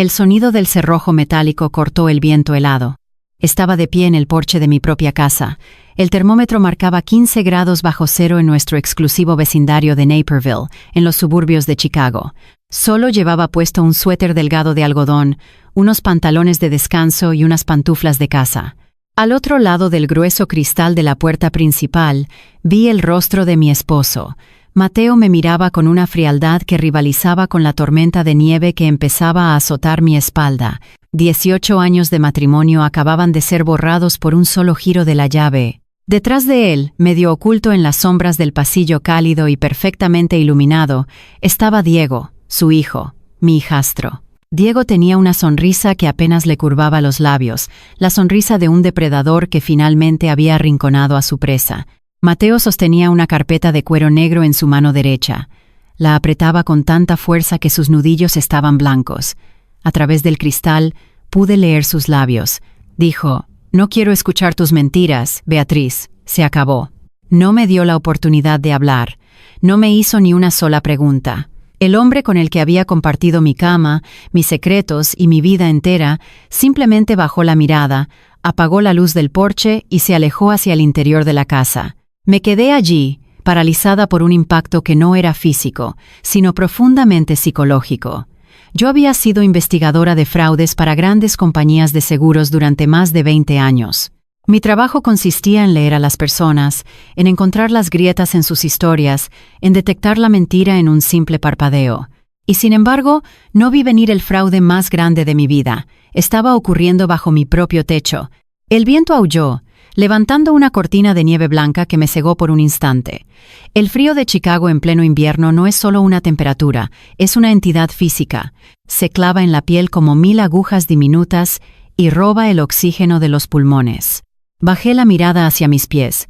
El sonido del cerrojo metálico cortó el viento helado. Estaba de pie en el porche de mi propia casa. El termómetro marcaba 15 grados bajo cero en nuestro exclusivo vecindario de Naperville, en los suburbios de Chicago. Solo llevaba puesto un suéter delgado de algodón, unos pantalones de descanso y unas pantuflas de casa. Al otro lado del grueso cristal de la puerta principal, vi el rostro de mi esposo. Mateo me miraba con una frialdad que rivalizaba con la tormenta de nieve que empezaba a azotar mi espalda. 18 años de matrimonio acababan de ser borrados por un solo giro de la llave. Detrás de él, medio oculto en las sombras del pasillo cálido y perfectamente iluminado, estaba Diego, su hijo, mi hijastro. Diego tenía una sonrisa que apenas le curvaba los labios, la sonrisa de un depredador que finalmente había arrinconado a su presa. Mateo sostenía una carpeta de cuero negro en su mano derecha. La apretaba con tanta fuerza que sus nudillos estaban blancos. A través del cristal pude leer sus labios. Dijo: «No quiero escuchar tus mentiras, Beatriz. Se acabó». No me dio la oportunidad de hablar. No me hizo ni una sola pregunta. El hombre con el que había compartido mi cama, mis secretos y mi vida entera, simplemente bajó la mirada, apagó la luz del porche y se alejó hacia el interior de la casa. Me quedé allí, paralizada por un impacto que no era físico, sino profundamente psicológico. Yo había sido investigadora de fraudes para grandes compañías de seguros durante más de 20 años. Mi trabajo consistía en leer a las personas, en encontrar las grietas en sus historias, en detectar la mentira en un simple parpadeo. Y sin embargo, no vi venir el fraude más grande de mi vida. Estaba ocurriendo bajo mi propio techo. El viento aulló, levantando una cortina de nieve blanca que me cegó por un instante. El frío de Chicago en pleno invierno no es solo una temperatura, es una entidad física. Se clava en la piel como 1000 agujas diminutas y roba el oxígeno de los pulmones. Bajé la mirada hacia mis pies.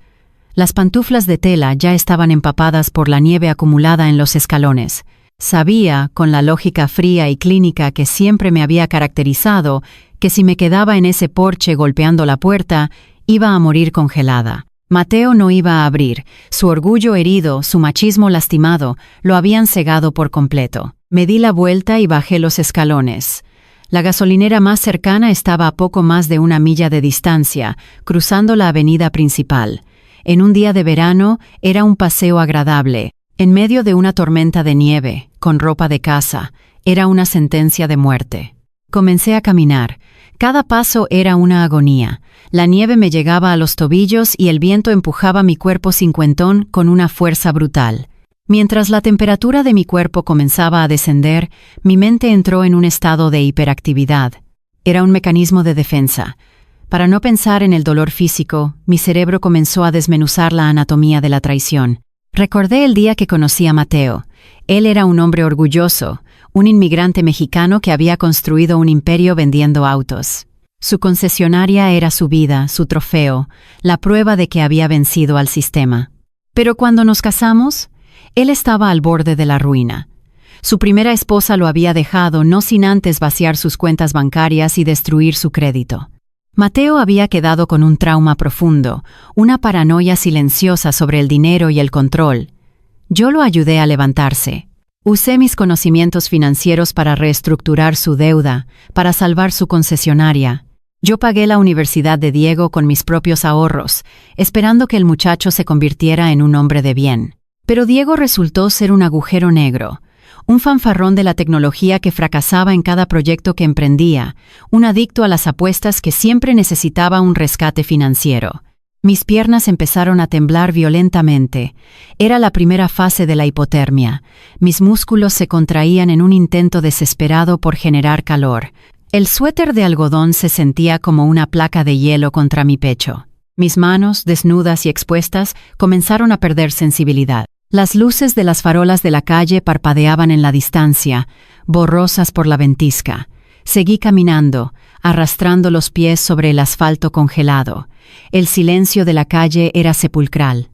Las pantuflas de tela ya estaban empapadas por la nieve acumulada en los escalones. Sabía, con la lógica fría y clínica que siempre me había caracterizado, que si me quedaba en ese porche golpeando la puerta, iba a morir congelada. Mateo no iba a abrir. Su orgullo herido, su machismo lastimado, lo habían cegado por completo. Me di la vuelta y bajé los escalones. La gasolinera más cercana estaba a poco más de 1 milla de distancia, cruzando la avenida principal. En un día de verano, era un paseo agradable. En medio de una tormenta de nieve, con ropa de casa, era una sentencia de muerte. Comencé a caminar. Cada paso era una agonía. La nieve me llegaba a los tobillos y el viento empujaba mi cuerpo cincuentón con una fuerza brutal. Mientras la temperatura de mi cuerpo comenzaba a descender, mi mente entró en un estado de hiperactividad. Era un mecanismo de defensa. Para no pensar en el dolor físico, mi cerebro comenzó a desmenuzar la anatomía de la traición. Recordé el día que conocí a Mateo. Él era un hombre orgulloso, un inmigrante mexicano que había construido un imperio vendiendo autos. Su concesionaria era su vida, su trofeo, la prueba de que había vencido al sistema. Pero cuando nos casamos, él estaba al borde de la ruina. Su primera esposa lo había dejado no sin antes vaciar sus cuentas bancarias y destruir su crédito. Mateo había quedado con un trauma profundo, una paranoia silenciosa sobre el dinero y el control. Yo lo ayudé a levantarse. Usé mis conocimientos financieros para reestructurar su deuda, para salvar su concesionaria. Yo pagué la universidad de Diego con mis propios ahorros, esperando que el muchacho se convirtiera en un hombre de bien. Pero Diego resultó ser un agujero negro, un fanfarrón de la tecnología que fracasaba en cada proyecto que emprendía, un adicto a las apuestas que siempre necesitaba un rescate financiero. Mis piernas empezaron a temblar violentamente. Era la primera fase de la hipotermia. Mis músculos se contraían en un intento desesperado por generar calor. El suéter de algodón se sentía como una placa de hielo contra mi pecho. Mis manos, desnudas y expuestas, comenzaron a perder sensibilidad. Las luces de las farolas de la calle parpadeaban en la distancia, borrosas por la ventisca. Seguí caminando, arrastrando los pies sobre el asfalto congelado. El silencio de la calle era sepulcral.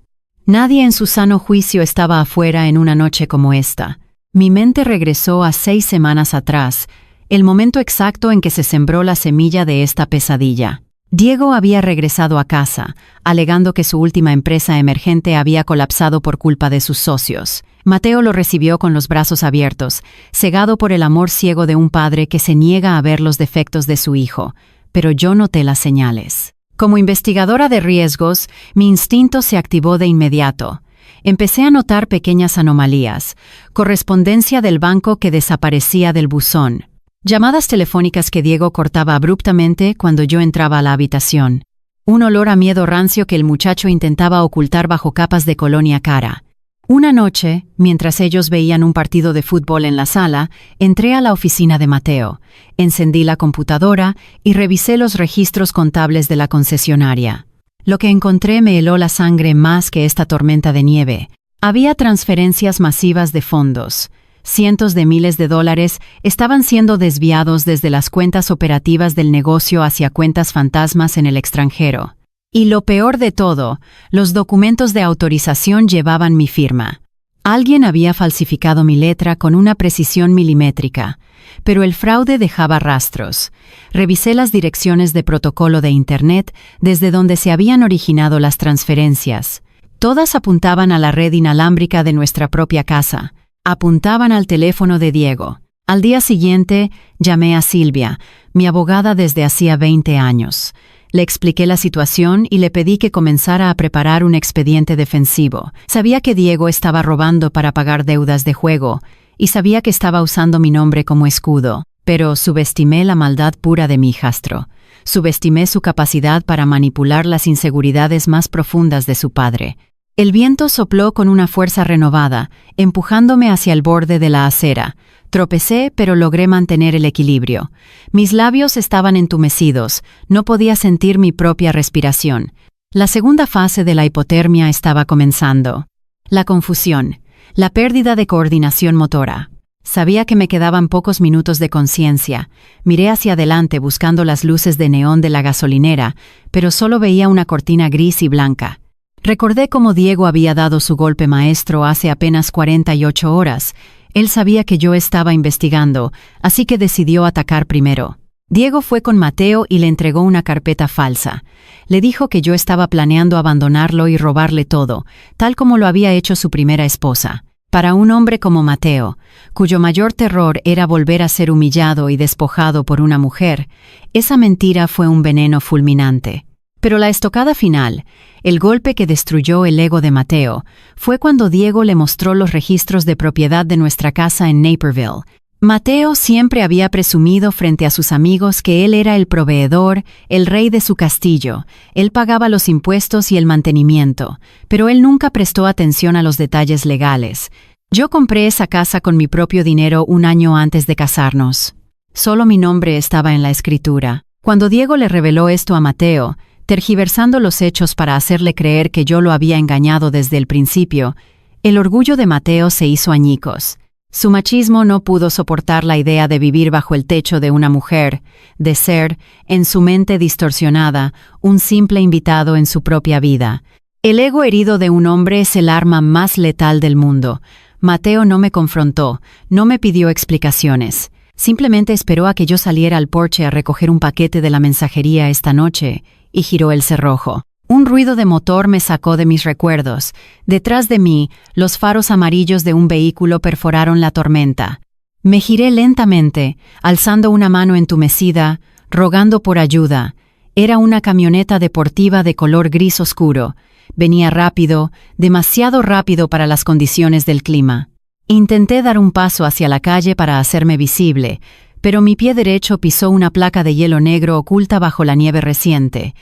Nadie en su sano juicio estaba afuera en una noche como esta. Mi mente regresó a 6 semanas atrás, el momento exacto en que se sembró la semilla de esta pesadilla. Diego había regresado a casa, alegando que su última empresa emergente había colapsado por culpa de sus socios. Mateo lo recibió con los brazos abiertos, cegado por el amor ciego de un padre que se niega a ver los defectos de su hijo, pero yo noté las señales. Como investigadora de riesgos, mi instinto se activó de inmediato. Empecé a notar pequeñas anomalías, correspondencia del banco que desaparecía del buzón, llamadas telefónicas que Diego cortaba abruptamente cuando yo entraba a la habitación, un olor a miedo rancio que el muchacho intentaba ocultar bajo capas de colonia cara. Una noche, mientras ellos veían un partido de fútbol en la sala, entré a la oficina de Mateo, encendí la computadora y revisé los registros contables de la concesionaria. Lo que encontré me heló la sangre más que esta tormenta de nieve. Había transferencias masivas de fondos. Cientos de miles de dólares estaban siendo desviados desde las cuentas operativas del negocio hacia cuentas fantasmas en el extranjero. Y lo peor de todo, los documentos de autorización llevaban mi firma. Alguien había falsificado mi letra con una precisión milimétrica, pero el fraude dejaba rastros. Revisé las direcciones de protocolo de Internet desde donde se habían originado las transferencias. Todas apuntaban a la red inalámbrica de nuestra propia casa. Apuntaban al teléfono de Diego. Al día siguiente, llamé a Silvia, mi abogada desde hacía 20 años. Le expliqué la situación y le pedí que comenzara a preparar un expediente defensivo. Sabía que Diego estaba robando para pagar deudas de juego y sabía que estaba usando mi nombre como escudo, pero subestimé la maldad pura de mi hijastro. Subestimé su capacidad para manipular las inseguridades más profundas de su padre. El viento sopló con una fuerza renovada, empujándome hacia el borde de la acera. Tropecé, pero logré mantener el equilibrio. Mis labios estaban entumecidos, no podía sentir mi propia respiración. La segunda fase de la hipotermia estaba comenzando. La confusión, la pérdida de coordinación motora. Sabía que me quedaban pocos minutos de conciencia. Miré hacia adelante buscando las luces de neón de la gasolinera, pero solo veía una cortina gris y blanca. Recordé cómo Diego había dado su golpe maestro hace apenas 48 horas. Él sabía que yo estaba investigando, así que decidió atacar primero. Diego fue con Mateo y le entregó una carpeta falsa. Le dijo que yo estaba planeando abandonarlo y robarle todo, tal como lo había hecho su primera esposa. Para un hombre como Mateo, cuyo mayor terror era volver a ser humillado y despojado por una mujer, esa mentira fue un veneno fulminante. Pero la estocada final, el golpe que destruyó el ego de Mateo, fue cuando Diego le mostró los registros de propiedad de nuestra casa en Naperville. Mateo siempre había presumido frente a sus amigos que él era el proveedor, el rey de su castillo. Él pagaba los impuestos y el mantenimiento, pero él nunca prestó atención a los detalles legales. Yo compré esa casa con mi propio dinero un año antes de casarnos. Solo mi nombre estaba en la escritura. Cuando Diego le reveló esto a Mateo, tergiversando los hechos para hacerle creer que yo lo había engañado desde el principio, el orgullo de Mateo se hizo añicos. Su machismo no pudo soportar la idea de vivir bajo el techo de una mujer, de ser, en su mente distorsionada, un simple invitado en su propia vida. El ego herido de un hombre es el arma más letal del mundo. Mateo no me confrontó, no me pidió explicaciones. Simplemente esperó a que yo saliera al porche a recoger un paquete de la mensajería esta noche, y giró el cerrojo. Un ruido de motor me sacó de mis recuerdos. Detrás de mí, los faros amarillos de un vehículo perforaron la tormenta. Me giré lentamente, alzando una mano entumecida, rogando por ayuda. Era una camioneta deportiva de color gris oscuro. Venía rápido, demasiado rápido para las condiciones del clima. Intenté dar un paso hacia la calle para hacerme visible, pero mi pie derecho pisó una placa de hielo negro oculta bajo la nieve reciente.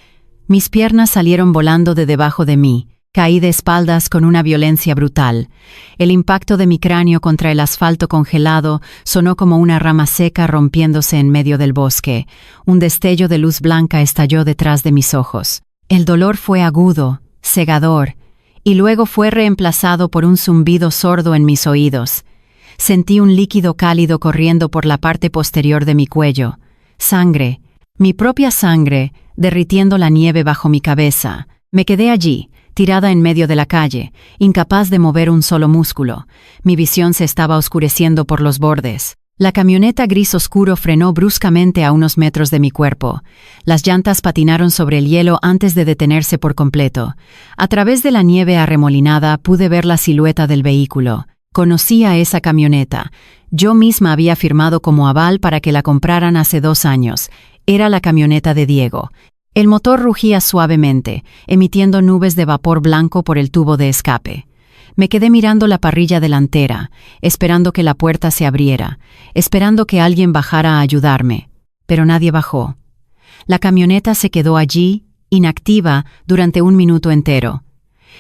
Mis piernas salieron volando de debajo de mí. Caí de espaldas con una violencia brutal. El impacto de mi cráneo contra el asfalto congelado sonó como una rama seca rompiéndose en medio del bosque. Un destello de luz blanca estalló detrás de mis ojos. El dolor fue agudo, cegador, y luego fue reemplazado por un zumbido sordo en mis oídos. Sentí un líquido cálido corriendo por la parte posterior de mi cuello. Sangre, mi propia sangre, derritiendo la nieve bajo mi cabeza. Me quedé allí, tirada en medio de la calle, incapaz de mover un solo músculo. Mi visión se estaba oscureciendo por los bordes. La camioneta gris oscuro frenó bruscamente a unos metros de mi cuerpo. Las llantas patinaron sobre el hielo antes de detenerse por completo. A través de la nieve arremolinada pude ver la silueta del vehículo. Conocía esa camioneta. Yo misma había firmado como aval para que la compraran hace 2 años. Era la camioneta de Diego. El motor rugía suavemente, emitiendo nubes de vapor blanco por el tubo de escape. Me quedé mirando la parrilla delantera, esperando que la puerta se abriera, esperando que alguien bajara a ayudarme. Pero nadie bajó. La camioneta se quedó allí, inactiva, durante 1 minuto entero.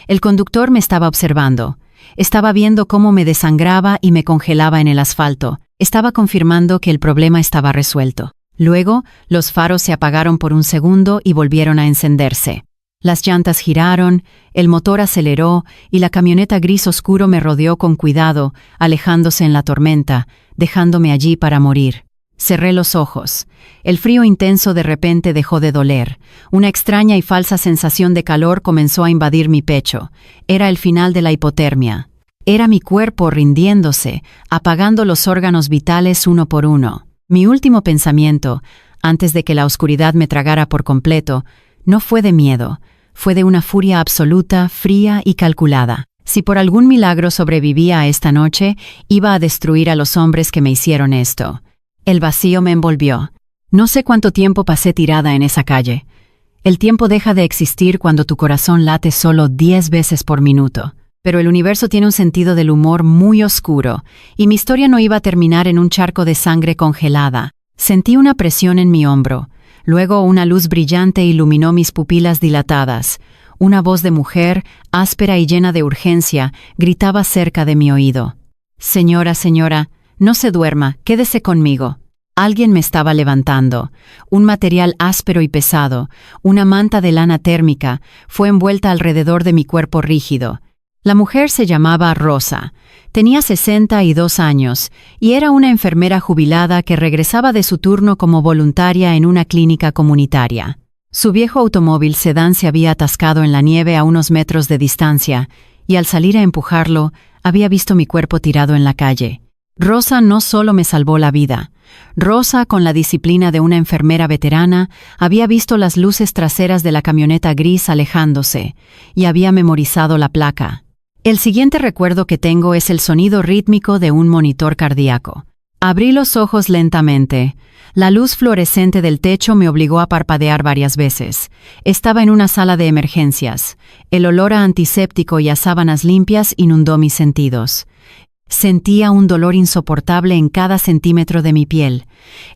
El conductor me estaba observando. Estaba viendo cómo me desangraba y me congelaba en el asfalto. Estaba confirmando que el problema estaba resuelto. Luego, los faros se apagaron por 1 segundo y volvieron a encenderse. Las llantas giraron, el motor aceleró y la camioneta gris oscuro me rodeó con cuidado, alejándose en la tormenta, dejándome allí para morir. Cerré los ojos. El frío intenso de repente dejó de doler. Una extraña y falsa sensación de calor comenzó a invadir mi pecho. Era el final de la hipotermia. Era mi cuerpo rindiéndose, apagando los órganos vitales uno por uno. Mi último pensamiento, antes de que la oscuridad me tragara por completo, no fue de miedo. Fue de una furia absoluta, fría y calculada. Si por algún milagro sobrevivía a esta noche, iba a destruir a los hombres que me hicieron esto. El vacío me envolvió. No sé cuánto tiempo pasé tirada en esa calle. El tiempo deja de existir cuando tu corazón late solo 10 veces por minuto. Pero el universo tiene un sentido del humor muy oscuro, y mi historia no iba a terminar en un charco de sangre congelada. Sentí una presión en mi hombro. Luego una luz brillante iluminó mis pupilas dilatadas. Una voz de mujer, áspera y llena de urgencia, gritaba cerca de mi oído. «Señora, señora, no se duerma, quédese conmigo». Alguien me estaba levantando. Un material áspero y pesado, una manta de lana térmica, fue envuelta alrededor de mi cuerpo rígido. La mujer se llamaba Rosa. Tenía 62 años y era una enfermera jubilada que regresaba de su turno como voluntaria en una clínica comunitaria. Su viejo automóvil sedán se había atascado en la nieve a unos metros de distancia y al salir a empujarlo, había visto mi cuerpo tirado en la calle. Rosa no solo me salvó la vida. Rosa, con la disciplina de una enfermera veterana, había visto las luces traseras de la camioneta gris alejándose y había memorizado la placa. El siguiente recuerdo que tengo es el sonido rítmico de un monitor cardíaco. Abrí los ojos lentamente. La luz fluorescente del techo me obligó a parpadear varias veces. Estaba en una sala de emergencias. El olor a antiséptico y a sábanas limpias inundó mis sentidos. Sentía un dolor insoportable en cada centímetro de mi piel.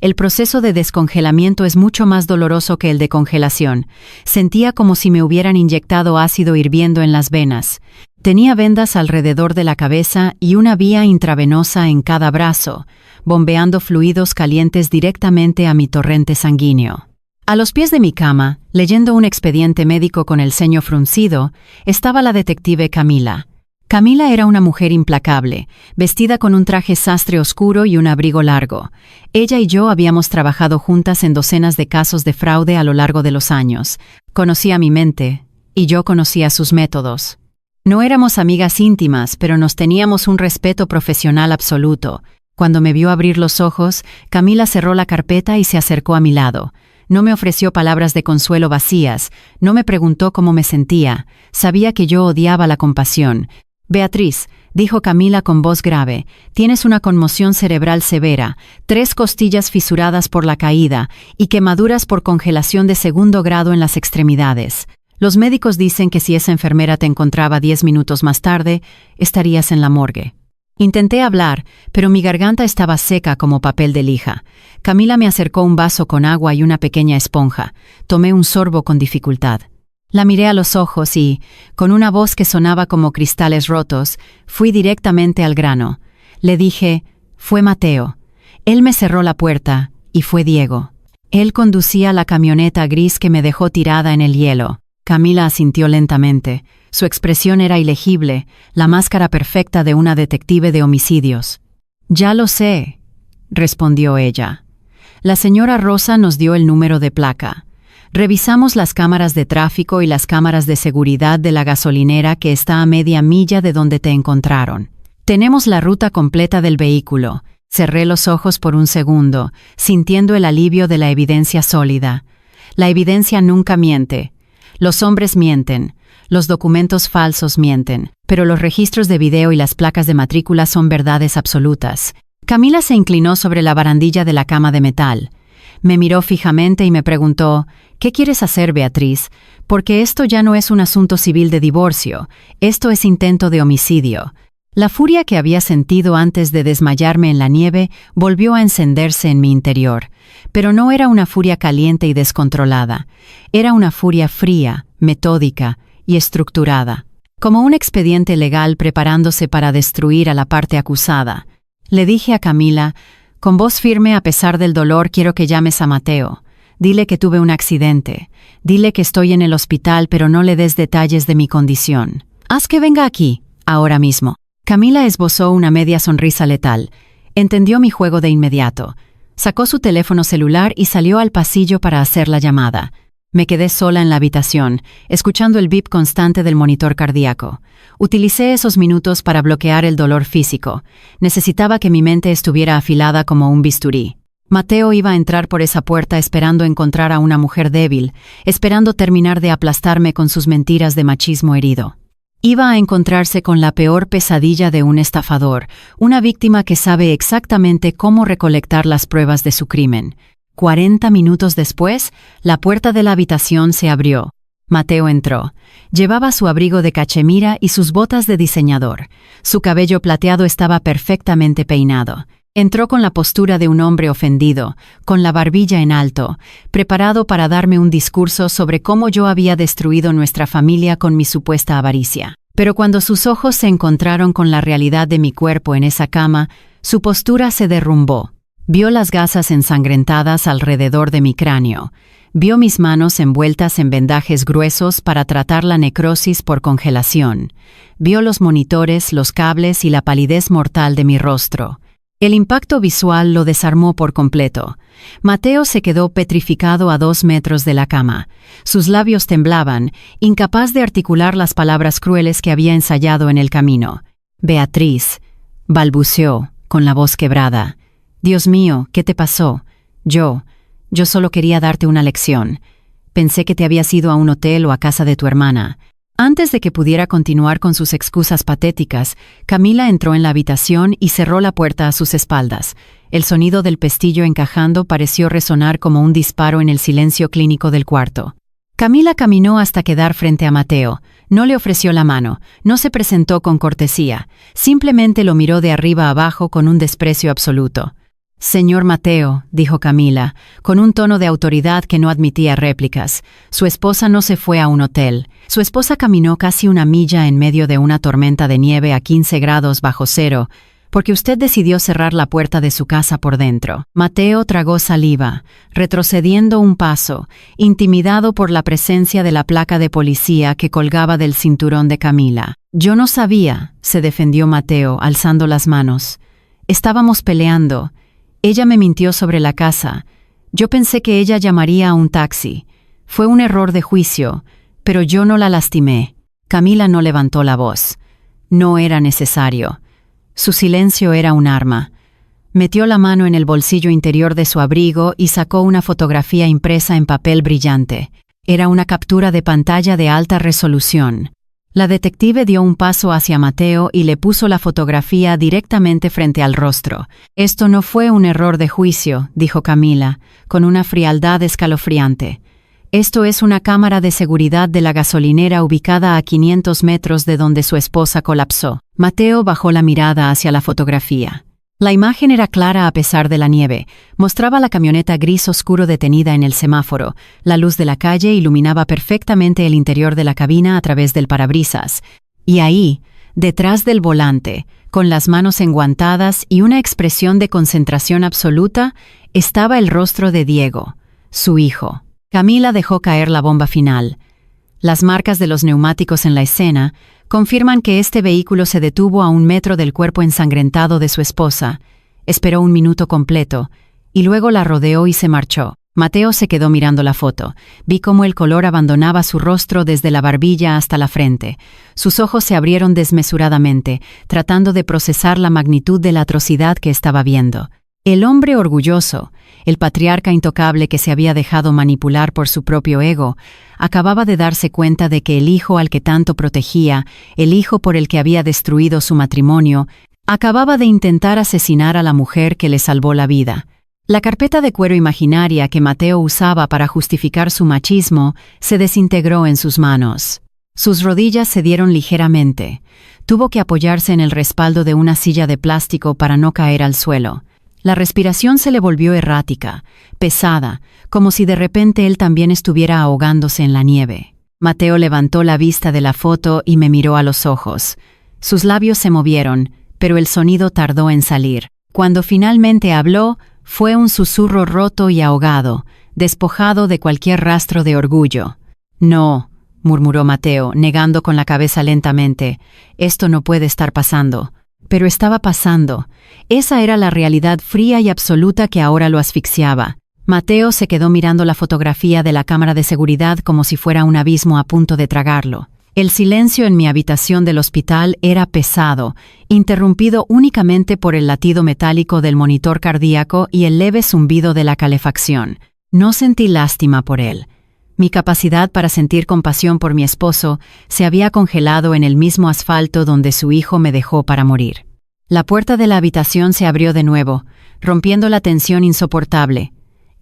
El proceso de descongelamiento es mucho más doloroso que el de congelación. Sentía como si me hubieran inyectado ácido hirviendo en las venas. Tenía vendas alrededor de la cabeza y una vía intravenosa en cada brazo, bombeando fluidos calientes directamente a mi torrente sanguíneo. A los pies de mi cama, leyendo un expediente médico con el ceño fruncido, estaba la detective Camila. Camila era una mujer implacable, vestida con un traje sastre oscuro y un abrigo largo. Ella y yo habíamos trabajado juntas en docenas de casos de fraude a lo largo de los años. Conocía mi mente, y yo conocía sus métodos. No éramos amigas íntimas, pero nos teníamos un respeto profesional absoluto. Cuando me vio abrir los ojos, Camila cerró la carpeta y se acercó a mi lado. No me ofreció palabras de consuelo vacías, no me preguntó cómo me sentía. Sabía que yo odiaba la compasión. «Beatriz», dijo Camila con voz grave, «tienes una conmoción cerebral severa, 3 costillas fisuradas por la caída y quemaduras por congelación de 2º grado en las extremidades. Los médicos dicen que si esa enfermera te encontraba 10 minutos más tarde, estarías en la morgue». Intenté hablar, pero mi garganta estaba seca como papel de lija. Camila me acercó un vaso con agua y una pequeña esponja. Tomé un sorbo con dificultad. La miré a los ojos y, con una voz que sonaba como cristales rotos, fui directamente al grano. Le dije, «Fue Mateo». Él me cerró la puerta, y fue Diego. Él conducía la camioneta gris que me dejó tirada en el hielo. Camila asintió lentamente. Su expresión era ilegible, la máscara perfecta de una detective de homicidios. «Ya lo sé», respondió ella. La señora Rosa nos dio el número de placa. Revisamos las cámaras de tráfico y las cámaras de seguridad de la gasolinera que está a media milla de donde te encontraron. Tenemos la ruta completa del vehículo. Cerré los ojos por un segundo, sintiendo el alivio de la evidencia sólida. La evidencia nunca miente. Los hombres mienten, los documentos falsos mienten, pero los registros de video y las placas de matrícula son verdades absolutas. Camila se inclinó sobre la barandilla de la cama de metal. Me miró fijamente y me preguntó, ¿qué quieres hacer, Beatriz? Porque esto ya no es un asunto civil de divorcio, esto es intento de homicidio. La furia que había sentido antes de desmayarme en la nieve volvió a encenderse en mi interior, pero no era una furia caliente y descontrolada, era una furia fría, metódica y estructurada, como un expediente legal preparándose para destruir a la parte acusada. Le dije a Camila, con voz firme a pesar del dolor, quiero que llames a Mateo. Dile que tuve un accidente. Dile que estoy en el hospital, pero no le des detalles de mi condición. Haz que venga aquí, ahora mismo. Camila esbozó una media sonrisa letal. Entendió mi juego de inmediato. Sacó su teléfono celular y salió al pasillo para hacer la llamada. Me quedé sola en la habitación, escuchando el bip constante del monitor cardíaco. Utilicé esos minutos para bloquear el dolor físico. Necesitaba que mi mente estuviera afilada como un bisturí. Mateo iba a entrar por esa puerta esperando encontrar a una mujer débil, esperando terminar de aplastarme con sus mentiras de machismo herido. Iba a encontrarse con la peor pesadilla de un estafador, una víctima que sabe exactamente cómo recolectar las pruebas de su crimen. 40 minutos después, la puerta de la habitación se abrió. Mateo entró. Llevaba su abrigo de cachemira y sus botas de diseñador. Su cabello plateado estaba perfectamente peinado. Entró con la postura de un hombre ofendido, con la barbilla en alto, preparado para darme un discurso sobre cómo yo había destruido nuestra familia con mi supuesta avaricia. Pero cuando sus ojos se encontraron con la realidad de mi cuerpo en esa cama, su postura se derrumbó. Vio las gasas ensangrentadas alrededor de mi cráneo. Vio mis manos envueltas en vendajes gruesos para tratar la necrosis por congelación. Vio los monitores, los cables y la palidez mortal de mi rostro. El impacto visual lo desarmó por completo. Mateo se quedó petrificado a 2 metros de la cama. Sus labios temblaban, incapaz de articular las palabras crueles que había ensayado en el camino. «Beatriz», balbuceó, con la voz quebrada. «Dios mío, ¿qué te pasó? Yo solo quería darte una lección. Pensé que te habías ido a un hotel o a casa de tu hermana». Antes de que pudiera continuar con sus excusas patéticas, Camila entró en la habitación y cerró la puerta a sus espaldas. El sonido del pestillo encajando pareció resonar como un disparo en el silencio clínico del cuarto. Camila caminó hasta quedar frente a Mateo. No le ofreció la mano, no se presentó con cortesía, simplemente lo miró de arriba abajo con un desprecio absoluto. «Señor Mateo», dijo Camila, con un tono de autoridad que no admitía réplicas, «su esposa no se fue a un hotel. Su esposa caminó casi 1 milla en medio de una tormenta de nieve a 15 grados bajo cero, porque usted decidió cerrar la puerta de su casa por dentro». Mateo tragó saliva, retrocediendo un paso, intimidado por la presencia de la placa de policía que colgaba del cinturón de Camila. «Yo no sabía», se defendió Mateo, alzando las manos. «Estábamos peleando. Ella me mintió sobre la casa. Yo pensé que ella llamaría a un taxi. Fue un error de juicio, pero yo no la lastimé». Camila no levantó la voz. No era necesario. Su silencio era un arma. Metió la mano en el bolsillo interior de su abrigo y sacó una fotografía impresa en papel brillante. Era una captura de pantalla de alta resolución. La detective dio un paso hacia Mateo y le puso la fotografía directamente frente al rostro. «Esto no fue un error de juicio», dijo Camila, con una frialdad escalofriante. «Esto es una cámara de seguridad de la gasolinera ubicada a 500 metros de donde su esposa colapsó». Mateo bajó la mirada hacia la fotografía. La imagen era clara a pesar de la nieve. Mostraba la camioneta gris oscuro detenida en el semáforo. La luz de la calle iluminaba perfectamente el interior de la cabina a través del parabrisas. Y ahí, detrás del volante, con las manos enguantadas y una expresión de concentración absoluta, estaba el rostro de Diego, su hijo. Camila dejó caer la bomba final. Las marcas de los neumáticos en la escena confirman que este vehículo se detuvo a 1 metro del cuerpo ensangrentado de su esposa, esperó 1 minuto completo, y luego la rodeó y se marchó. Mateo se quedó mirando la foto. Vi cómo el color abandonaba su rostro desde la barbilla hasta la frente. Sus ojos se abrieron desmesuradamente, tratando de procesar la magnitud de la atrocidad que estaba viendo. El hombre orgulloso, el patriarca intocable que se había dejado manipular por su propio ego, acababa de darse cuenta de que el hijo al que tanto protegía, el hijo por el que había destruido su matrimonio, acababa de intentar asesinar a la mujer que le salvó la vida. La carpeta de cuero imaginaria que Mateo usaba para justificar su machismo se desintegró en sus manos. Sus rodillas cedieron ligeramente. Tuvo que apoyarse en el respaldo de una silla de plástico para no caer al suelo. La respiración se le volvió errática, pesada, como si de repente él también estuviera ahogándose en la nieve. Mateo levantó la vista de la foto y me miró a los ojos. Sus labios se movieron, pero el sonido tardó en salir. Cuando finalmente habló, fue un susurro roto y ahogado, despojado de cualquier rastro de orgullo. «No», murmuró Mateo, negando con la cabeza lentamente. «Esto no puede estar pasando». Pero estaba pasando. Esa era la realidad fría y absoluta que ahora lo asfixiaba. Mateo se quedó mirando la fotografía de la cámara de seguridad como si fuera un abismo a punto de tragarlo. El silencio en mi habitación del hospital era pesado, interrumpido únicamente por el latido metálico del monitor cardíaco y el leve zumbido de la calefacción. No sentí lástima por él. Mi capacidad para sentir compasión por mi esposo se había congelado en el mismo asfalto donde su hijo me dejó para morir. La puerta de la habitación se abrió de nuevo, rompiendo la tensión insoportable.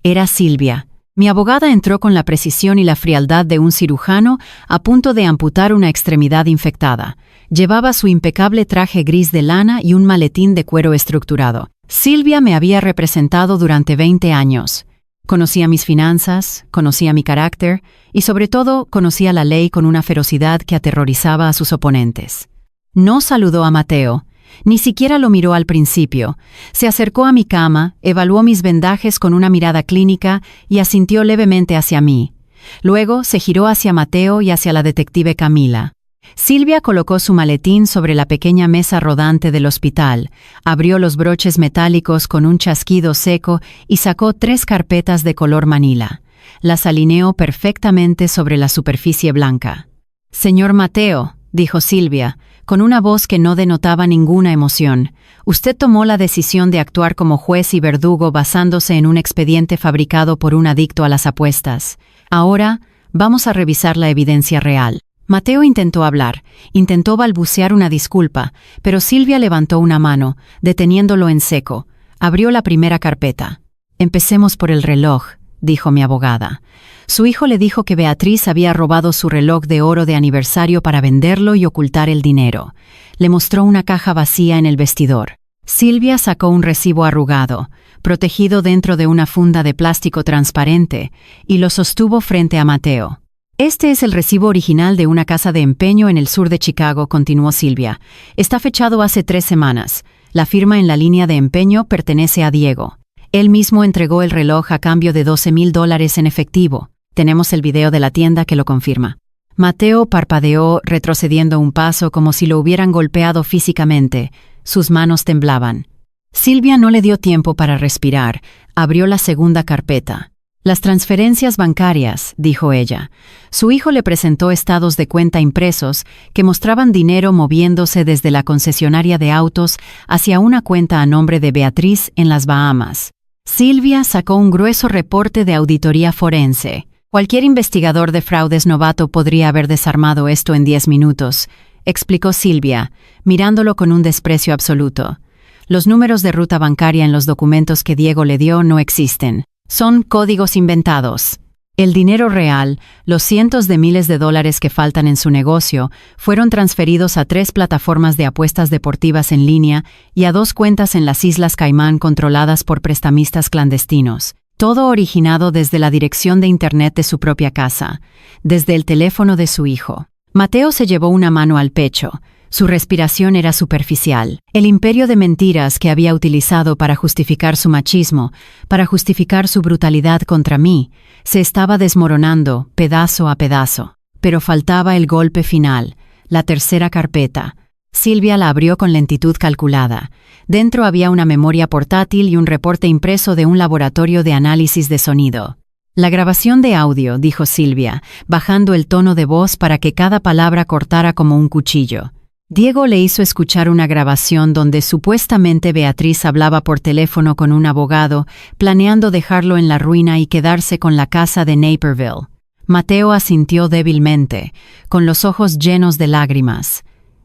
Era Silvia. Mi abogada entró con la precisión y la frialdad de un cirujano a punto de amputar una extremidad infectada. Llevaba su impecable traje gris de lana y un maletín de cuero estructurado. Silvia me había representado durante 20 años. Conocía mis finanzas, conocía mi carácter y, sobre todo, conocía la ley con una ferocidad que aterrorizaba a sus oponentes. No saludó a Mateo. Ni siquiera lo miró al principio. Se acercó a mi cama, evaluó mis vendajes con una mirada clínica y asintió levemente hacia mí. Luego se giró hacia Mateo y hacia la detective Camila. Silvia colocó su maletín sobre la pequeña mesa rodante del hospital, abrió los broches metálicos con un chasquido seco y sacó 3 carpetas de color manila. Las alineó perfectamente sobre la superficie blanca. «Señor Mateo», dijo Silvia, con una voz que no denotaba ninguna emoción, «usted tomó la decisión de actuar como juez y verdugo basándose en un expediente fabricado por un adicto a las apuestas. Ahora, vamos a revisar la evidencia real». Mateo intentó hablar, intentó balbucear una disculpa, pero Silvia levantó una mano, deteniéndolo en seco. Abrió la primera carpeta. «Empecemos por el reloj», dijo mi abogada. Su hijo le dijo que Beatriz había robado su reloj de oro de aniversario para venderlo y ocultar el dinero. Le mostró una caja vacía en el vestidor. Silvia sacó un recibo arrugado, protegido dentro de una funda de plástico transparente, y lo sostuvo frente a Mateo. «Este es el recibo original de una casa de empeño en el sur de Chicago», continuó Silvia. «Está fechado hace 3 semanas. La firma en la línea de empeño pertenece a Diego. Él mismo entregó el reloj a cambio de $12,000 en efectivo. Tenemos el video de la tienda que lo confirma». Mateo parpadeó, retrocediendo un paso como si lo hubieran golpeado físicamente. Sus manos temblaban. Silvia no le dio tiempo para respirar. Abrió la segunda carpeta. «Las transferencias bancarias», dijo ella. Su hijo le presentó estados de cuenta impresos que mostraban dinero moviéndose desde la concesionaria de autos hacia una cuenta a nombre de Beatriz en las Bahamas. Silvia sacó un grueso reporte de auditoría forense. «Cualquier investigador de fraudes novato podría haber desarmado esto en 10 minutos», explicó Silvia, mirándolo con un desprecio absoluto. «Los números de ruta bancaria en los documentos que Diego le dio no existen. Son códigos inventados. El dinero real, los cientos de miles de dólares que faltan en su negocio, fueron transferidos a 3 plataformas de apuestas deportivas en línea y a 2 cuentas en las Islas Caimán controladas por prestamistas clandestinos. Todo originado desde la dirección de Internet de su propia casa, desde el teléfono de su hijo». Mateo se llevó una mano al pecho. Su respiración era superficial. El imperio de mentiras que había utilizado para justificar su machismo, para justificar su brutalidad contra mí, se estaba desmoronando pedazo a pedazo. Pero faltaba el golpe final, la tercera carpeta. Silvia la abrió con lentitud calculada. Dentro había una memoria portátil y un reporte impreso de un laboratorio de análisis de sonido. La grabación de audio, dijo Silvia, bajando el tono de voz para que cada palabra cortara como un cuchillo. Diego le hizo escuchar una grabación donde supuestamente Beatriz hablaba por teléfono con un abogado, planeando dejarlo en la ruina y quedarse con la casa de Naperville. Mateo asintió débilmente, con los ojos llenos de lágrimas.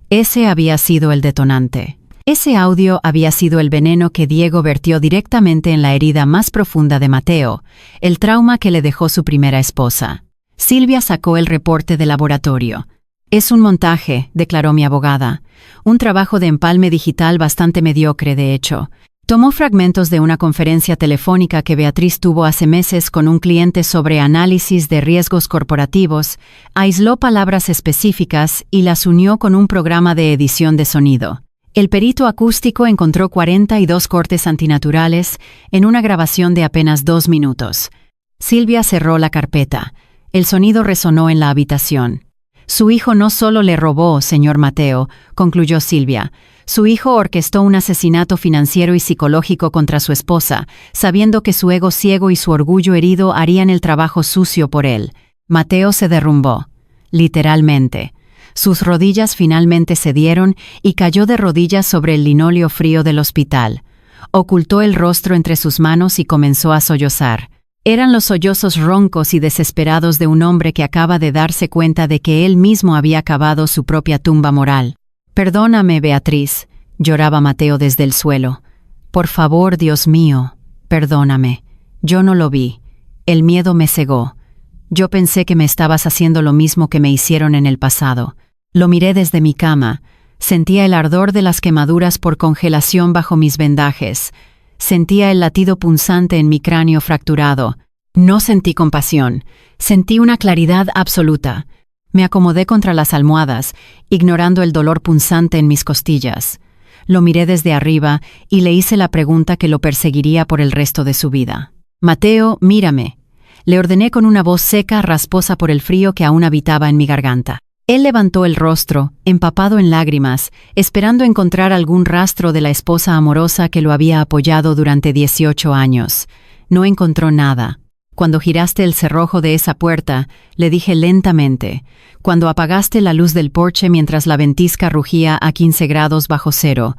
Ese había sido el detonante. Ese audio había sido el veneno que Diego vertió directamente en la herida más profunda de Mateo, el trauma que le dejó su primera esposa. Silvia sacó el reporte de laboratorio. «Es un montaje», declaró mi abogada. «Un trabajo de empalme digital bastante mediocre, de hecho. Tomó fragmentos de una conferencia telefónica que Beatriz tuvo hace meses con un cliente sobre análisis de riesgos corporativos, aisló palabras específicas y las unió con un programa de edición de sonido. El perito acústico encontró 42 cortes antinaturales en una grabación de apenas 2 minutos. Silvia cerró la carpeta. El sonido resonó en la habitación. «Su hijo no solo le robó, señor Mateo», concluyó Silvia. «Su hijo orquestó un asesinato financiero y psicológico contra su esposa, sabiendo que su ego ciego y su orgullo herido harían el trabajo sucio por él». Mateo se derrumbó. Literalmente. Sus rodillas finalmente cedieron y cayó de rodillas sobre el linóleo frío del hospital. Ocultó el rostro entre sus manos y comenzó a sollozar. Eran los sollozos roncos y desesperados de un hombre que acaba de darse cuenta de que él mismo había cavado su propia tumba moral. «Perdóname, Beatriz», lloraba Mateo desde el suelo. «Por favor, Dios mío, perdóname. Yo no lo vi. El miedo me cegó. Yo pensé que me estabas haciendo lo mismo que me hicieron en el pasado». Lo miré desde mi cama. Sentía el ardor de las quemaduras por congelación bajo mis vendajes. Sentía el latido punzante en mi cráneo fracturado. No sentí compasión. Sentí una claridad absoluta. Me acomodé contra las almohadas, ignorando el dolor punzante en mis costillas. Lo miré desde arriba y le hice la pregunta que lo perseguiría por el resto de su vida. «Mateo, mírame», le ordené con una voz seca, rasposa por el frío que aún habitaba en mi garganta. Él levantó el rostro, empapado en lágrimas, esperando encontrar algún rastro de la esposa amorosa que lo había apoyado durante 18 años. No encontró nada. «Cuando giraste el cerrojo de esa puerta», le dije lentamente, «cuando apagaste la luz del porche mientras la ventisca rugía a 15 grados bajo cero,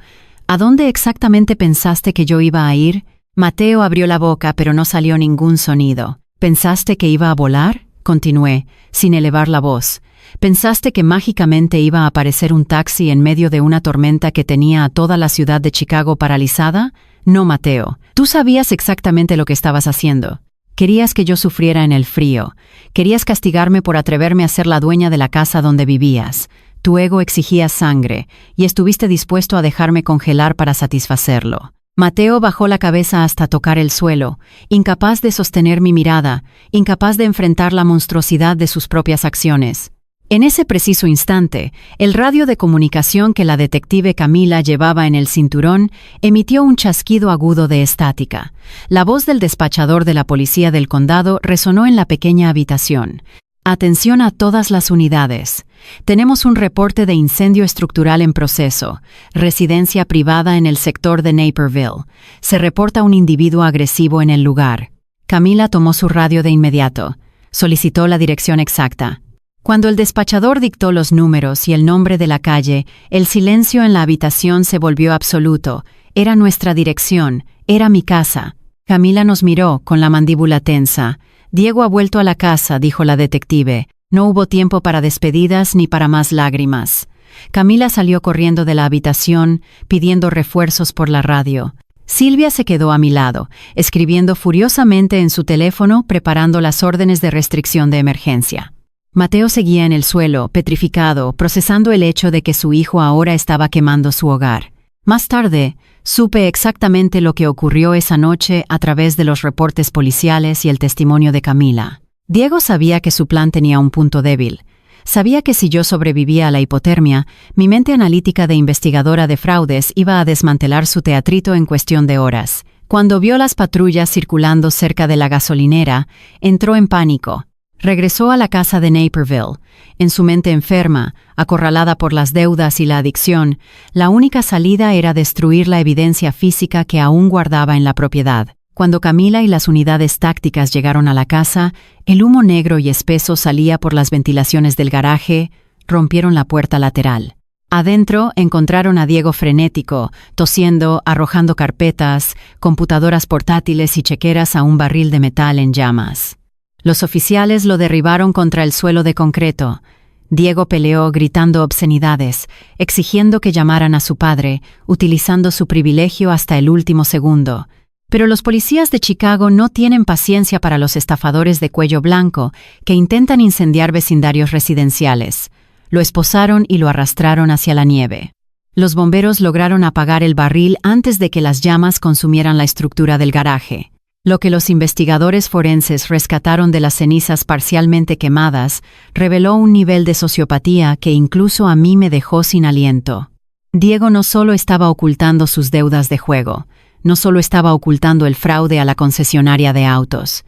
¿a dónde exactamente pensaste que yo iba a ir?» Mateo abrió la boca, pero no salió ningún sonido. «¿Pensaste que iba a volar?», continué, sin elevar la voz. «¿Pensaste que mágicamente iba a aparecer un taxi en medio de una tormenta que tenía a toda la ciudad de Chicago paralizada? No, Mateo. Tú sabías exactamente lo que estabas haciendo. Querías que yo sufriera en el frío. Querías castigarme por atreverme a ser la dueña de la casa donde vivías. Tu ego exigía sangre, y estuviste dispuesto a dejarme congelar para satisfacerlo». Mateo bajó la cabeza hasta tocar el suelo, incapaz de sostener mi mirada, incapaz de enfrentar la monstruosidad de sus propias acciones. En ese preciso instante, el radio de comunicación que la detective Camila llevaba en el cinturón emitió un chasquido agudo de estática. La voz del despachador de la policía del condado resonó en la pequeña habitación. «Atención a todas las unidades. Tenemos un reporte de incendio estructural en proceso. Residencia privada en el sector de Naperville. Se reporta un individuo agresivo en el lugar». Camila tomó su radio de inmediato. Solicitó la dirección exacta. Cuando el despachador dictó los números y el nombre de la calle, el silencio en la habitación se volvió absoluto. Era nuestra dirección, era mi casa. Camila nos miró con la mandíbula tensa. «Diego ha vuelto a la casa», dijo la detective. No hubo tiempo para despedidas ni para más lágrimas. Camila salió corriendo de la habitación, pidiendo refuerzos por la radio. Silvia se quedó a mi lado, escribiendo furiosamente en su teléfono, preparando las órdenes de restricción de emergencia. Mateo seguía en el suelo, petrificado, procesando el hecho de que su hijo ahora estaba quemando su hogar. Más tarde, supe exactamente lo que ocurrió esa noche a través de los reportes policiales y el testimonio de Camila. Diego sabía que su plan tenía un punto débil. Sabía que si yo sobrevivía a la hipotermia, mi mente analítica de investigadora de fraudes iba a desmantelar su teatrito en cuestión de horas. Cuando vio las patrullas circulando cerca de la gasolinera, entró en pánico. Regresó a la casa de Naperville. En su mente enferma, acorralada por las deudas y la adicción, la única salida era destruir la evidencia física que aún guardaba en la propiedad. Cuando Camila y las unidades tácticas llegaron a la casa, el humo negro y espeso salía por las ventilaciones del garaje, rompieron la puerta lateral. Adentro encontraron a Diego frenético, tosiendo, arrojando carpetas, computadoras portátiles y chequeras a un barril de metal en llamas. Los oficiales lo derribaron contra el suelo de concreto. Diego peleó gritando obscenidades, exigiendo que llamaran a su padre, utilizando su privilegio hasta el último segundo. Pero los policías de Chicago no tienen paciencia para los estafadores de cuello blanco que intentan incendiar vecindarios residenciales. Lo esposaron y lo arrastraron hacia la nieve. Los bomberos lograron apagar el barril antes de que las llamas consumieran la estructura del garaje. Lo que los investigadores forenses rescataron de las cenizas parcialmente quemadas reveló un nivel de sociopatía que incluso a mí me dejó sin aliento. Diego no solo estaba ocultando sus deudas de juego, no solo estaba ocultando el fraude a la concesionaria de autos.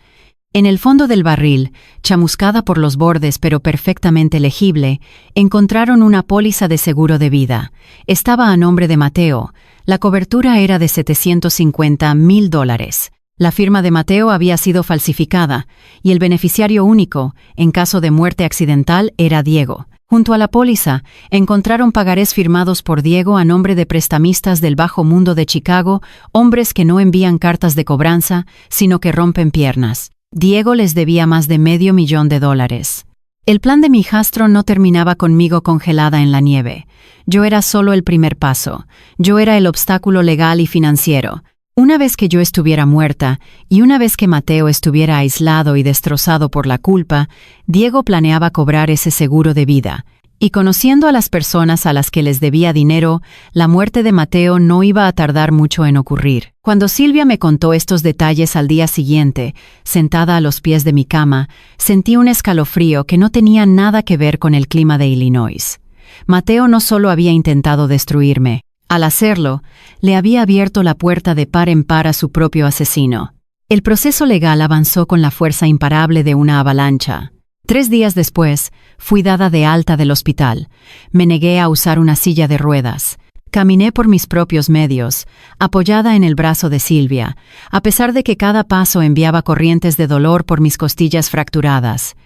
En el fondo del barril, chamuscada por los bordes pero perfectamente legible, encontraron una póliza de seguro de vida. Estaba a nombre de Mateo. La cobertura era de $750,000. La firma de Mateo había sido falsificada, y el beneficiario único, en caso de muerte accidental, era Diego. Junto a la póliza, encontraron pagarés firmados por Diego a nombre de prestamistas del bajo mundo de Chicago, hombres que no envían cartas de cobranza, sino que rompen piernas. Diego les debía más de $500,000. El plan de mi hijastro no terminaba conmigo congelada en la nieve. Yo era solo el primer paso. Yo era el obstáculo legal y financiero. Una vez que yo estuviera muerta, y una vez que Mateo estuviera aislado y destrozado por la culpa, Diego planeaba cobrar ese seguro de vida. Y conociendo a las personas a las que les debía dinero, la muerte de Mateo no iba a tardar mucho en ocurrir. Cuando Silvia me contó estos detalles al día siguiente, sentada a los pies de mi cama, sentí un escalofrío que no tenía nada que ver con el clima de Illinois. Mateo no solo había intentado destruirme. Al hacerlo, le había abierto la puerta de par en par a su propio asesino. El proceso legal avanzó con la fuerza imparable de una avalancha. 3 días después, fui dada de alta del hospital. Me negué a usar una silla de ruedas. Caminé por mis propios medios, apoyada en el brazo de Silvia, a pesar de que cada paso enviaba corrientes de dolor por mis costillas fracturadas.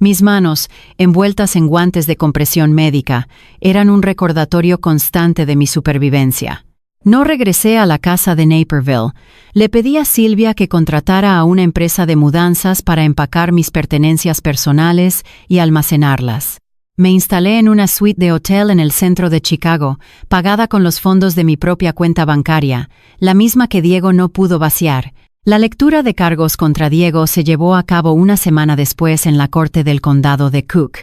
Mis manos, envueltas en guantes de compresión médica, eran un recordatorio constante de mi supervivencia. No regresé a la casa de Naperville. Le pedí a Silvia que contratara a una empresa de mudanzas para empacar mis pertenencias personales y almacenarlas. Me instalé en una suite de hotel en el centro de Chicago, pagada con los fondos de mi propia cuenta bancaria, la misma que Diego no pudo vaciar. La lectura de cargos contra Diego se llevó a cabo una semana después en la corte del condado de Cook.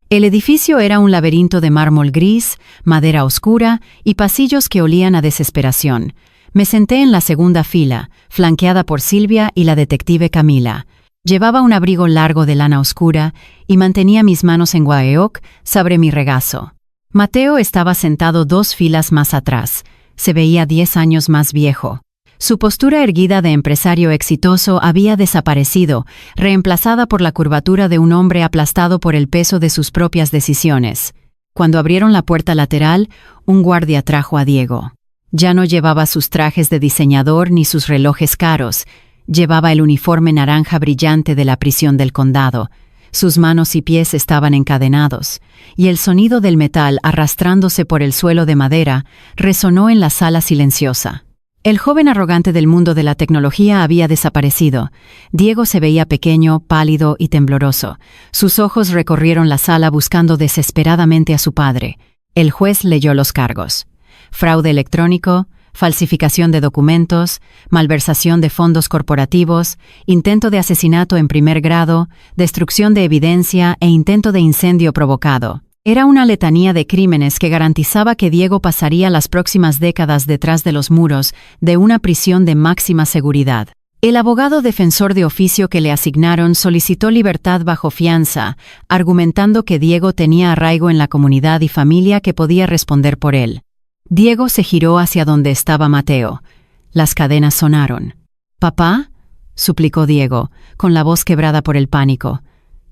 El edificio era un laberinto de mármol gris, madera oscura y pasillos que olían a desesperación. Me senté en la segunda fila, flanqueada por Silvia y la detective Camila. Llevaba un abrigo largo de lana oscura y mantenía mis manos en guaeoc sobre mi regazo. Mateo estaba sentado 2 filas más atrás. Se veía 10 años más viejo. Su postura erguida de empresario exitoso había desaparecido, reemplazada por la curvatura de un hombre aplastado por el peso de sus propias decisiones. Cuando abrieron la puerta lateral, un guardia trajo a Diego. Ya no llevaba sus trajes de diseñador ni sus relojes caros. Llevaba el uniforme naranja brillante de la prisión del condado. Sus manos y pies estaban encadenados, y el sonido del metal arrastrándose por el suelo de madera resonó en la sala silenciosa. El joven arrogante del mundo de la tecnología había desaparecido. Diego se veía pequeño, pálido y tembloroso. Sus ojos recorrieron la sala buscando desesperadamente a su padre. El juez leyó los cargos: fraude electrónico, falsificación de documentos, malversación de fondos corporativos, intento de asesinato en primer grado, destrucción de evidencia e intento de incendio provocado. Era una letanía de crímenes que garantizaba que Diego pasaría las próximas décadas detrás de los muros de una prisión de máxima seguridad. El abogado defensor de oficio que le asignaron solicitó libertad bajo fianza, argumentando que Diego tenía arraigo en la comunidad y familia que podía responder por él. Diego se giró hacia donde estaba Mateo. Las cadenas sonaron. «¿Papá?», suplicó Diego, con la voz quebrada por el pánico.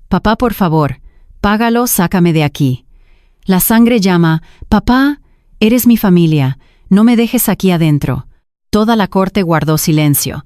«Papá, por favor, págalo, sácame de aquí». La sangre llama: «Papá, eres mi familia, no me dejes aquí adentro». Toda la corte guardó silencio.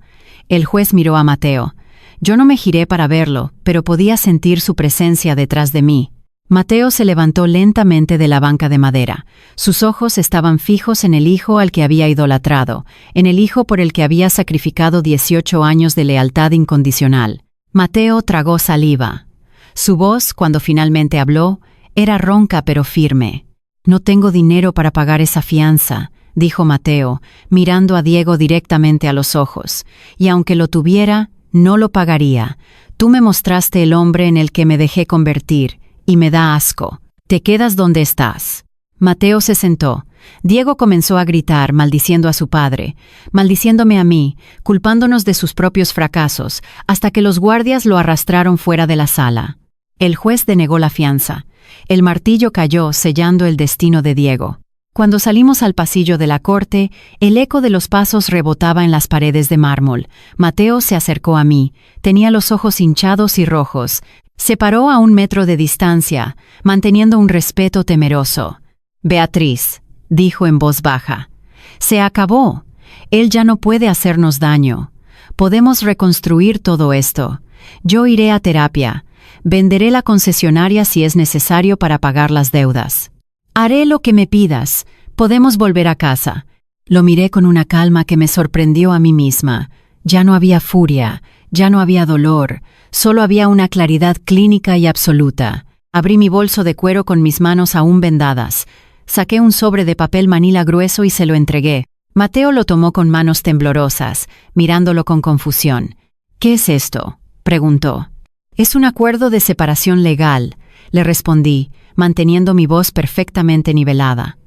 El juez miró a Mateo. Yo no me giré para verlo, pero podía sentir su presencia detrás de mí. Mateo se levantó lentamente de la banca de madera. Sus ojos estaban fijos en el hijo al que había idolatrado, en el hijo por el que había sacrificado 18 años de lealtad incondicional. Mateo tragó saliva. Su voz, cuando finalmente habló, era ronca pero firme. «No tengo dinero para pagar esa fianza», dijo Mateo, mirando a Diego directamente a los ojos. «Y aunque lo tuviera, no lo pagaría. Tú me mostraste el hombre en el que me dejé convertir, y me da asco. Te quedas donde estás». Mateo se sentó. Diego comenzó a gritar, maldiciendo a su padre, maldiciéndome a mí, culpándonos de sus propios fracasos, hasta que los guardias lo arrastraron fuera de la sala. El juez denegó la fianza. El martillo cayó, sellando el destino de Diego. Cuando salimos al pasillo de la corte, el eco de los pasos rebotaba en las paredes de mármol. Mateo se acercó a mí. Tenía los ojos hinchados y rojos. Se paró a 1 metro de distancia, manteniendo un respeto temeroso. «Beatriz», dijo en voz baja, «se acabó. Él ya no puede hacernos daño. Podemos reconstruir todo esto. Yo iré a terapia. Venderé la concesionaria si es necesario para pagar las deudas. Haré lo que me pidas. Podemos volver a casa». Lo miré con una calma que me sorprendió a mí misma. Ya no había furia, ya no había dolor, solo había una claridad clínica y absoluta. Abrí mi bolso de cuero con mis manos aún vendadas. Saqué un sobre de papel manila grueso y se lo entregué. Mateo lo tomó con manos temblorosas, mirándolo con confusión. «¿Qué es esto?», preguntó. «Es un acuerdo de separación legal», le respondí, manteniendo mi voz perfectamente nivelada.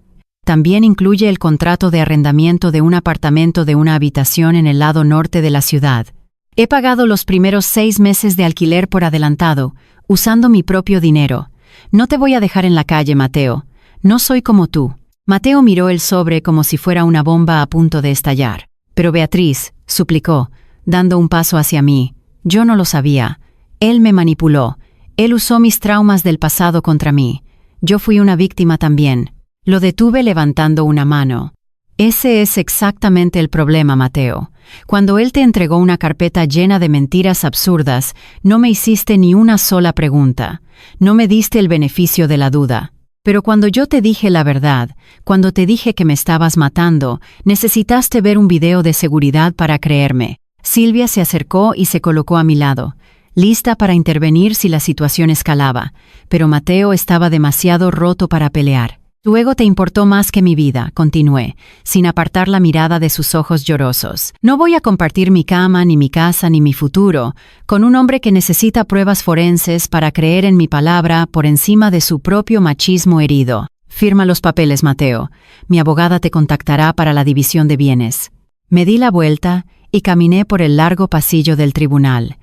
«También incluye el contrato de arrendamiento de un apartamento de una habitación en el lado norte de la ciudad. He pagado los primeros 6 meses de alquiler por adelantado, usando mi propio dinero. No te voy a dejar en la calle, Mateo. No soy como tú». Mateo miró el sobre como si fuera una bomba a punto de estallar. «Pero Beatriz», suplicó, dando un paso hacia mí, «yo no lo sabía. Él me manipuló. Él usó mis traumas del pasado contra mí. Yo fui una víctima también». Lo detuve levantando una mano. «Ese es exactamente el problema, Mateo. Cuando él te entregó una carpeta llena de mentiras absurdas, no me hiciste ni una sola pregunta. No me diste el beneficio de la duda. Pero cuando yo te dije la verdad, cuando te dije que me estabas matando, necesitaste ver un video de seguridad para creerme». Silvia se acercó y se colocó a mi lado, lista para intervenir si la situación escalaba, pero Mateo estaba demasiado roto para pelear. «Tu ego te importó más que mi vida», continué, sin apartar la mirada de sus ojos llorosos. «No voy a compartir mi cama, ni mi casa, ni mi futuro con un hombre que necesita pruebas forenses para creer en mi palabra por encima de su propio machismo herido. Firma los papeles, Mateo. Mi abogada te contactará para la división de bienes». Me di la vuelta y caminé por el largo pasillo del tribunal.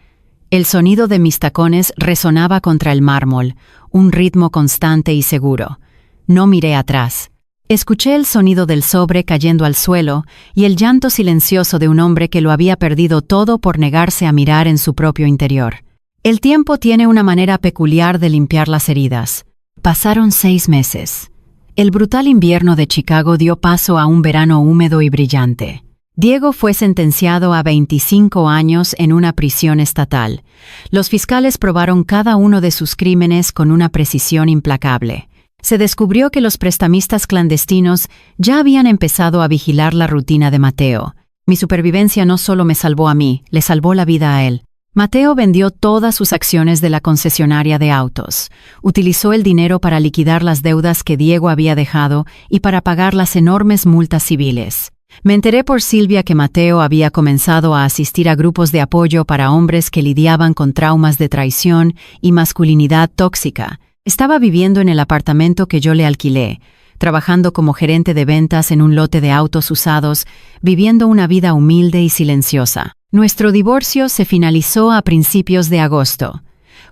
El sonido de mis tacones resonaba contra el mármol, un ritmo constante y seguro. No miré atrás. Escuché el sonido del sobre cayendo al suelo y el llanto silencioso de un hombre que lo había perdido todo por negarse a mirar en su propio interior. El tiempo tiene una manera peculiar de limpiar las heridas. Pasaron 6 meses. El brutal invierno de Chicago dio paso a un verano húmedo y brillante. Diego fue sentenciado a 25 años en una prisión estatal. Los fiscales probaron cada uno de sus crímenes con una precisión implacable. Se descubrió que los prestamistas clandestinos ya habían empezado a vigilar la rutina de Mateo. Mi supervivencia no solo me salvó a mí, le salvó la vida a él. Mateo vendió todas sus acciones de la concesionaria de autos. Utilizó el dinero para liquidar las deudas que Diego había dejado y para pagar las enormes multas civiles. Me enteré por Silvia que Mateo había comenzado a asistir a grupos de apoyo para hombres que lidiaban con traumas de traición y masculinidad tóxica. Estaba viviendo en el apartamento que yo le alquilé, trabajando como gerente de ventas en un lote de autos usados, viviendo una vida humilde y silenciosa. Nuestro divorcio se finalizó a principios de agosto.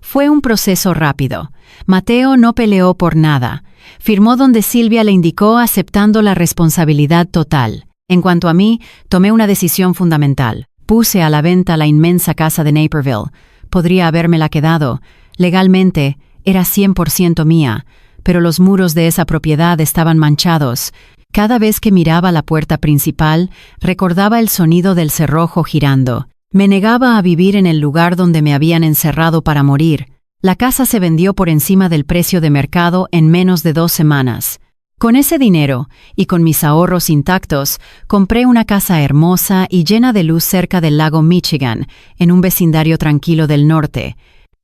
Fue un proceso rápido. Mateo no peleó por nada. Firmó donde Silvia le indicó, aceptando la responsabilidad total. En cuanto a mí, tomé una decisión fundamental. Puse a la venta la inmensa casa de Naperville. Podría habérmela quedado. Legalmente, era 100% mía, pero los muros de esa propiedad estaban manchados. Cada vez que miraba la puerta principal, recordaba el sonido del cerrojo girando. Me negaba a vivir en el lugar donde me habían encerrado para morir. La casa se vendió por encima del precio de mercado en menos de 2 semanas. Con ese dinero, y con mis ahorros intactos, compré una casa hermosa y llena de luz cerca del lago Michigan, en un vecindario tranquilo del norte.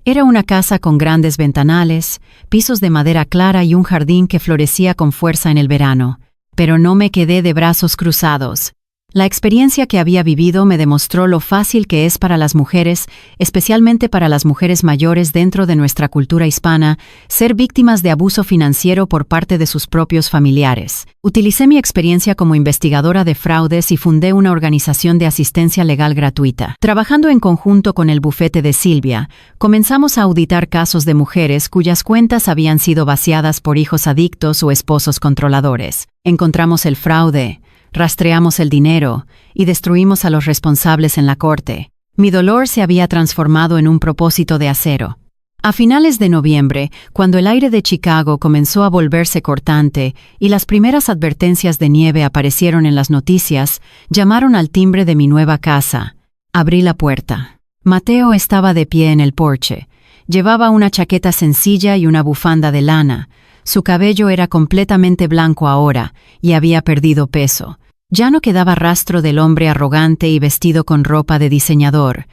Era una casa con grandes ventanales, pisos de madera clara y un jardín que florecía con fuerza en el verano. Pero no me quedé de brazos cruzados. La experiencia que había vivido me demostró lo fácil que es para las mujeres, especialmente para las mujeres mayores dentro de nuestra cultura hispana, ser víctimas de abuso financiero por parte de sus propios familiares. Utilicé mi experiencia como investigadora de fraudes y fundé una organización de asistencia legal gratuita. Trabajando en conjunto con el bufete de Silvia, comenzamos a auditar casos de mujeres cuyas cuentas habían sido vaciadas por hijos adictos o esposos controladores. Encontramos el fraude, rastreamos el dinero y destruimos a los responsables en la corte. Mi dolor se había transformado en un propósito de acero. A finales de noviembre, cuando el aire de Chicago comenzó a volverse cortante y las primeras advertencias de nieve aparecieron en las noticias, llamaron al timbre de mi nueva casa. Abrí la puerta. Mateo estaba de pie en el porche. Llevaba una chaqueta sencilla y una bufanda de lana. Su cabello era completamente blanco ahora y había perdido peso. Ya no quedaba rastro del hombre arrogante y vestido con ropa de diseñador.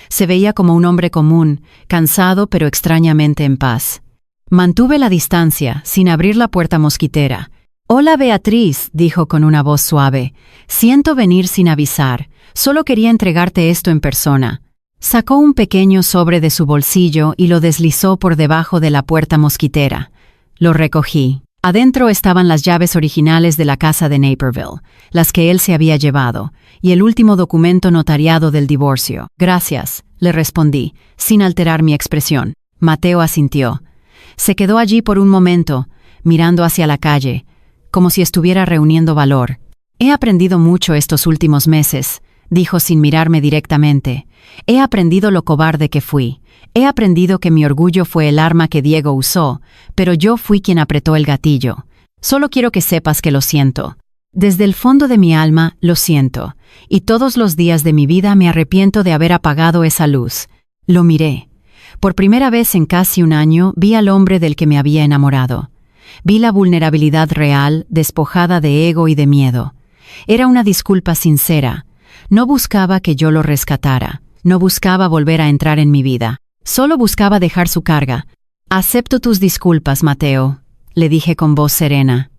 Se veía como un hombre común, cansado pero extrañamente en paz. Mantuve la distancia, sin abrir la puerta mosquitera. «Hola, Beatriz», dijo con una voz suave. «Siento venir sin avisar. Solo quería entregarte esto en persona». Sacó un pequeño sobre de su bolsillo y lo deslizó por debajo de la puerta mosquitera. Lo recogí. Adentro estaban las llaves originales de la casa de Naperville, las que él se había llevado, y el último documento notariado del divorcio. «Gracias», le respondí, sin alterar mi expresión. Mateo asintió. Se quedó allí por un momento, mirando hacia la calle, como si estuviera reuniendo valor. «He aprendido mucho estos últimos meses», dijo sin mirarme directamente. «He aprendido lo cobarde que fui. He aprendido que mi orgullo fue el arma que Diego usó, pero yo fui quien apretó el gatillo. Solo quiero que sepas que lo siento. Desde el fondo de mi alma, lo siento, y todos los días de mi vida me arrepiento de haber apagado esa luz». Lo miré. Por primera vez en casi un año vi al hombre del que me había enamorado. Vi la vulnerabilidad real, despojada de ego y de miedo. Era una disculpa sincera. No buscaba que yo lo rescatara. No buscaba volver a entrar en mi vida. Solo buscaba dejar su carga. «Acepto tus disculpas, Mateo», le dije con voz serena.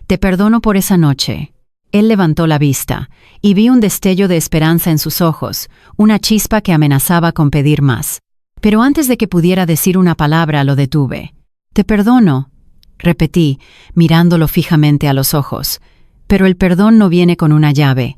«Te perdono por esa noche». Él levantó la vista, y vi un destello de esperanza en sus ojos, una chispa que amenazaba con pedir más. Pero antes de que pudiera decir una palabra, lo detuve. «Te perdono», repetí, mirándolo fijamente a los ojos. «Pero el perdón no viene con una llave.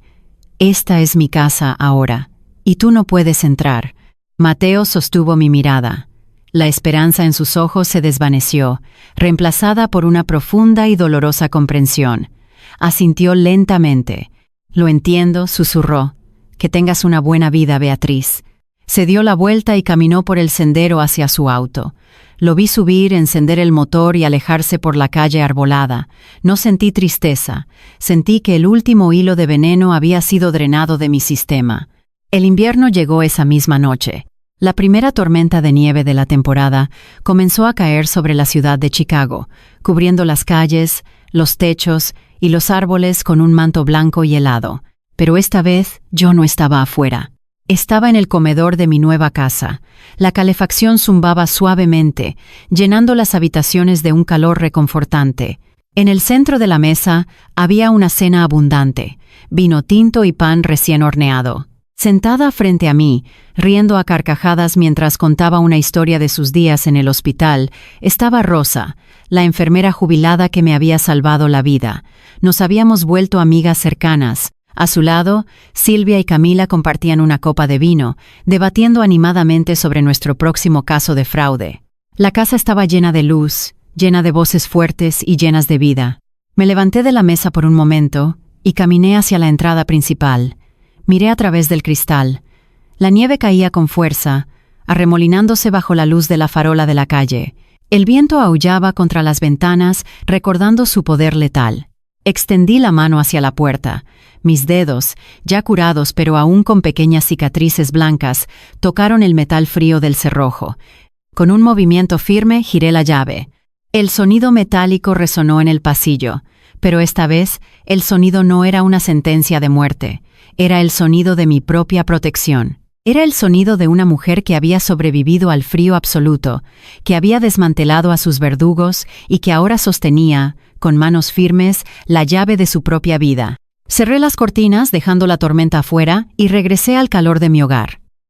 Esta es mi casa ahora, y tú no puedes entrar». Mateo sostuvo mi mirada. La esperanza en sus ojos se desvaneció, reemplazada por una profunda y dolorosa comprensión. Asintió lentamente. «Lo entiendo», susurró. «Que tengas una buena vida, Beatriz». Se dio la vuelta y caminó por el sendero hacia su auto. Lo vi subir, encender el motor y alejarse por la calle arbolada. No sentí tristeza. Sentí que el último hilo de veneno había sido drenado de mi sistema. El invierno llegó esa misma noche. La primera tormenta de nieve de la temporada comenzó a caer sobre la ciudad de Chicago, cubriendo las calles, los techos y los árboles con un manto blanco y helado. Pero esta vez yo no estaba afuera. Estaba en el comedor de mi nueva casa. La calefacción zumbaba suavemente, llenando las habitaciones de un calor reconfortante. En el centro de la mesa había una cena abundante, vino tinto y pan recién horneado. Sentada frente a mí, riendo a carcajadas mientras contaba una historia de sus días en el hospital, estaba Rosa, la enfermera jubilada que me había salvado la vida. Nos habíamos vuelto amigas cercanas. A su lado, Silvia y Camila compartían una copa de vino, debatiendo animadamente sobre nuestro próximo caso de fraude. La casa estaba llena de luz, llena de voces fuertes y llenas de vida. Me levanté de la mesa por un momento y caminé hacia la entrada principal. Miré a través del cristal. La nieve caía con fuerza, arremolinándose bajo la luz de la farola de la calle. El viento aullaba contra las ventanas, recordando su poder letal. Extendí la mano hacia la puerta. Mis dedos, ya curados pero aún con pequeñas cicatrices blancas, tocaron el metal frío del cerrojo. Con un movimiento firme giré la llave. El sonido metálico resonó en el pasillo, pero esta vez el sonido no era una sentencia de muerte, era el sonido de mi propia protección. Era el sonido de una mujer que había sobrevivido al frío absoluto, que había desmantelado a sus verdugos y que ahora sostenía, con manos firmes, la llave de su propia vida. Cerré las cortinas dejando la tormenta afuera y regresé al calor de mi hogar.